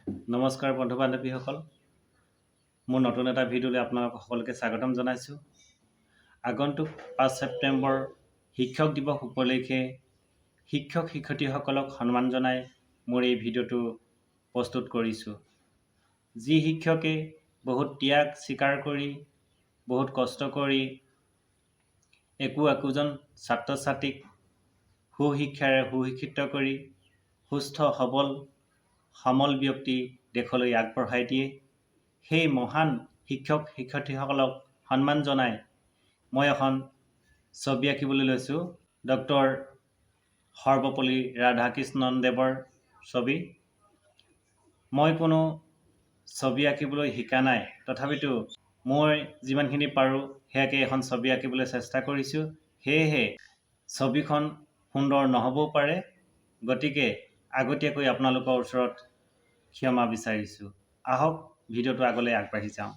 নমস্কাৰ বন্ধু বান্ধৱীসকল, মোৰ নতুন এটা ভিডিঅ'লৈ আপোনালোক সকলোকে স্বাগতম জনাইছোঁ। আগন্তুক 5 ছেপ্টেম্বৰ শিক্ষক দিৱস উপলক্ষে শিক্ষক শিক্ষয়িত্ৰীসকলক সন্মান জনাই মোৰ এই ভিডিঅ'টো প্ৰস্তুত কৰিছোঁ। যি শিক্ষকে বহুত ত্যাগ স্বীকাৰ কৰি বহুত কষ্ট কৰি একোজন ছাত্ৰ ছাত্ৰীক সুশিক্ষাৰে সুশিক্ষিত কৰি সুস্থ সবল সমল ব্যক্তি দেশলৈ আগবঢ়াই দিয়ে, সেই মহান শিক্ষক শিক্ষয়িত্ৰীসকলক সন্মান জনাই মই এখন ছবি আঁকিবলৈ লৈছোঁ। ডক্টৰ সৰ্বপল্লী ৰাধাকৃষ্ণণদেৱৰ ছবি। মই কোনো ছবি আঁকিবলৈ শিকা নাই, তথাপিতো মই যিমানখিনি পাৰোঁ সেয়াকে এখন ছবি আঁকিবলৈ চেষ্টা কৰিছোঁ। সেয়েহে ছবিখন সুন্দৰ নহ'বও পাৰে, গতিকে আগতীয়াকৈ আপোনালোকৰ ওচৰত ক্ষমা বিচাৰিছোঁ। আহক ভিডিঅ'টো আগলৈ আগবাঢ়ি যাওঁ।